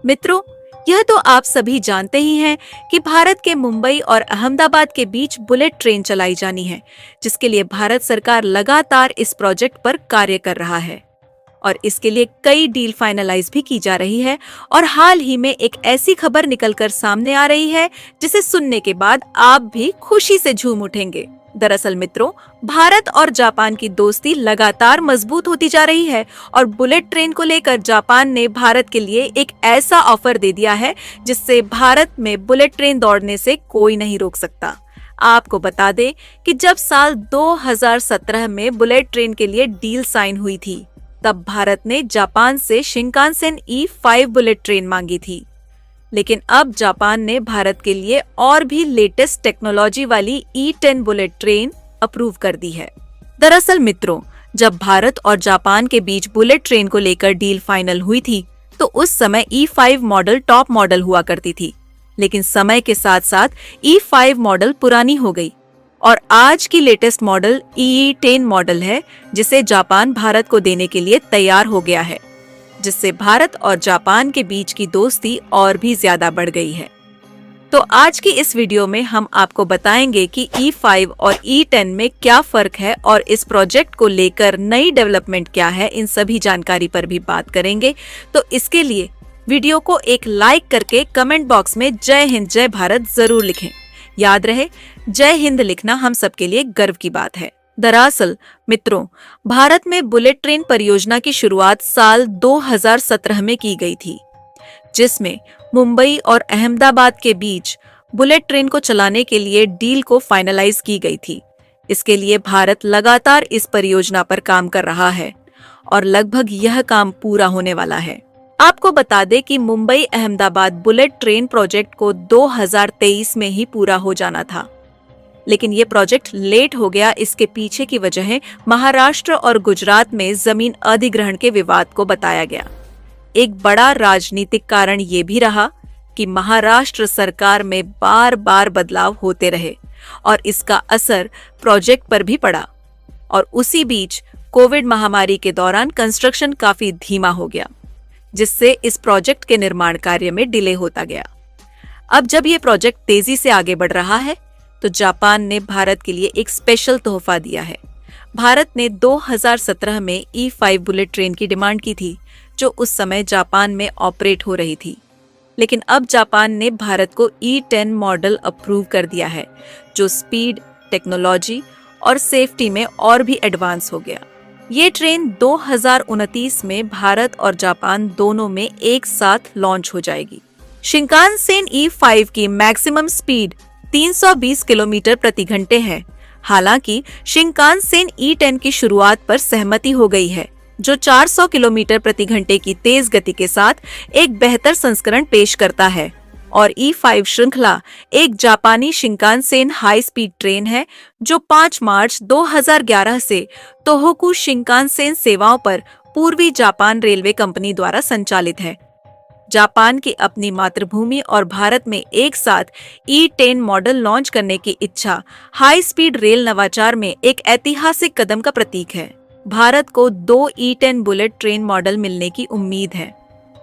मित्रों, यह तो आप सभी जानते ही हैं कि भारत के मुंबई और अहमदाबाद के बीच बुलेट ट्रेन चलाई जानी है, जिसके लिए भारत सरकार लगातार इस प्रोजेक्ट पर कार्य कर रहा है और इसके लिए कई डील फाइनलाइज भी की जा रही है। और हाल ही में एक ऐसी खबर निकलकर सामने आ रही है जिसे सुनने के बाद आप भी खुशी से झूम उठेंगे। दरअसल मित्रों, भारत और जापान की दोस्ती लगातार मजबूत होती जा रही है और बुलेट ट्रेन को लेकर जापान ने भारत के लिए एक ऐसा ऑफर दे दिया है जिससे भारत में बुलेट ट्रेन दौड़ने से कोई नहीं रोक सकता। आपको बता दें कि जब साल 2017 में बुलेट ट्रेन के लिए डील साइन हुई थी, तब भारत ने जापान से शिंकानसेन E5 बुलेट ट्रेन मांगी थी। लेकिन अब जापान ने भारत के लिए और भी लेटेस्ट टेक्नोलॉजी वाली E10 बुलेट ट्रेन अप्रूव कर दी है। दरअसल मित्रों, जब भारत और जापान के बीच बुलेट ट्रेन को लेकर डील फाइनल हुई थी, तो उस समय E5 मॉडल टॉप मॉडल हुआ करती थी। लेकिन समय के साथ साथ E5 मॉडल पुरानी हो गई और आज की लेटेस्ट मॉडल E10 मॉडल है, जिसे जापान भारत को देने के लिए तैयार हो गया है, जिससे भारत और जापान के बीच की दोस्ती और भी ज्यादा बढ़ गई है। तो आज की इस वीडियो में हम आपको बताएंगे कि E5 और E10 में क्या फर्क है और इस प्रोजेक्ट को लेकर नई डेवलपमेंट क्या है, इन सभी जानकारी पर भी बात करेंगे। तो इसके लिए वीडियो को एक लाइक करके कमेंट बॉक्स में जय हिंद जय भारत जरूर लिखें। याद रहे, जय हिंद लिखना हम सबके लिए गर्व की बात है। दरअसल मित्रों, भारत में बुलेट ट्रेन परियोजना की शुरुआत साल 2017 में की गई थी, जिसमें मुंबई और अहमदाबाद के बीच बुलेट ट्रेन को चलाने के लिए डील को फाइनलाइज की गई थी। इसके लिए भारत लगातार इस परियोजना पर काम कर रहा है और लगभग यह काम पूरा होने वाला है। आपको बता दें कि Mumbai Ahmedabad bullet train project को 2023 में ही पूरा हो जाना था, लेकिन ये प्रोजेक्ट लेट हो गया। इसके पीछे की वजह महाराष्ट्र और गुजरात में जमीन अधिग्रहण के विवाद को बताया गया। एक बड़ा राजनीतिक कारण ये भी रहा कि महाराष्ट्र सरकार में बार बार बदलाव होते रहे और इसका असर प्रोजेक्ट पर भी पड़ा। और उसी बीच कोविड महामारी के दौरान कंस्ट्रक्शन काफी धीमा हो गया, जिससे इस प्रोजेक्ट के निर्माण कार्य में डिले होता गया। अब जब ये प्रोजेक्ट तेजी से आगे बढ़ रहा है, तो जापान ने भारत के लिए एक स्पेशल तोहफा दिया है। भारत ने 2017 में E5 बुलेट ट्रेन की डिमांड की थी, जो उस समय जापान में ऑपरेट हो रही थी। लेकिन अब जापान ने भारत को E10 मॉडल अप्रूव कर दिया है, जो स्पीड, टेक्नोलॉजी और सेफ्टी में और भी एडवांस हो गया। ये ट्रेन 2029 में भारत और जापान दोनों में एक साथ लॉन्च हो जाएगी। शिंकानसेन E5 की मैक्सिमम स्पीड 320 किलोमीटर प्रति घंटे है। हालांकि शिंकानसेन E10 की शुरुआत पर सहमति हो गई है, जो 400 किलोमीटर प्रति घंटे की तेज गति के साथ एक बेहतर संस्करण पेश करता है। और E5 श्रृंखला एक जापानी शिंकानसेन हाई स्पीड ट्रेन है, जो 5 मार्च 2011 से तोहोकू शिंकानसेन सेवाओं पर पूर्वी जापान रेलवे कंपनी द्वारा संचालित है। जापान की अपनी मातृभूमि और भारत में एक साथ E10 मॉडल लॉन्च करने की इच्छा हाई स्पीड रेल नवाचार में एक ऐतिहासिक कदम का प्रतीक है। भारत को 2 E10 बुलेट ट्रेन मॉडल मिलने की उम्मीद है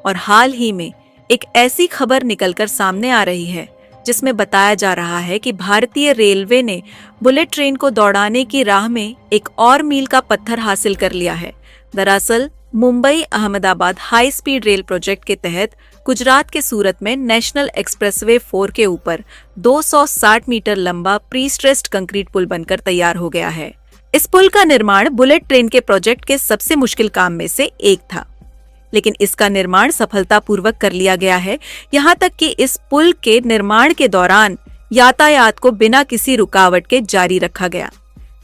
और हाल ही में एक ऐसी खबर निकलकर सामने आ रही है, जिसमें बताया जा रहा है कि भारतीय रेलवे ने बुलेट ट्रेन को दौड़ाने की राह में एक और मील का पत्थर हासिल कर लिया है। दरअसल Mumbai Ahmedabad high speed rail project के तहत गुजरात के सूरत में नेशनल एक्सप्रेसवे 4 के ऊपर 260 मीटर लंबा प्री स्ट्रेस्ड कंक्रीट पुल बनकर तैयार हो गया है। इस पुल का निर्माण बुलेट ट्रेन के प्रोजेक्ट के सबसे मुश्किल काम में से एक था, लेकिन इसका निर्माण सफलतापूर्वक कर लिया गया है। यहाँ तक कि इस पुल के निर्माण के दौरान यातायात को बिना किसी रुकावट के जारी रखा गया,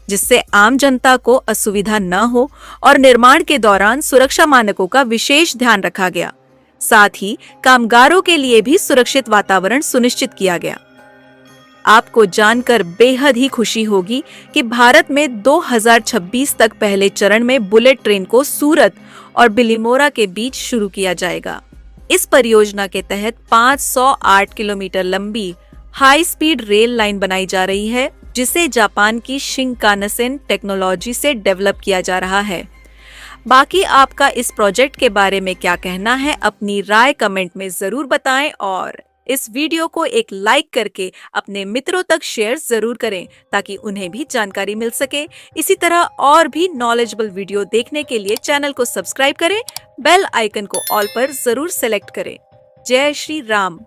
जिससे आम जनता को असुविधा न हो और निर्माण के दौरान सुरक्षा मानकों का विशेष ध्यान रखा गया। साथ ही कामगारों के लिए भी सुरक्षित वातावरण सुनिश्चित किया गया। आपको जानकर बेहद ही खुशी होगी कि भारत में 2026 तक पहले चरण में बुलेट ट्रेन को सूरत और बिलिमोरा के बीच शुरू किया जाएगा। इस परियोजना के तहत 508 किलोमीटर लंबी हाई स्पीड रेल लाइन बनाई जा रही है, जिसे जापान की शिंकानसेन टेक्नोलॉजी से डेवलप किया जा रहा है। बाकी आपका इस प्रोजेक्ट के बारे में क्या कहना है, अपनी राय कमेंट में जरूर बताएं और इस वीडियो को एक लाइक करके अपने मित्रों तक शेयर जरूर करें ताकि उन्हें भी जानकारी मिल सके। इसी तरह और भी नॉलेजेबल वीडियो देखने के लिए चैनल को सब्सक्राइब करें, बेल आइकन को ऑल पर जरूर सेलेक्ट करें। जय श्री राम।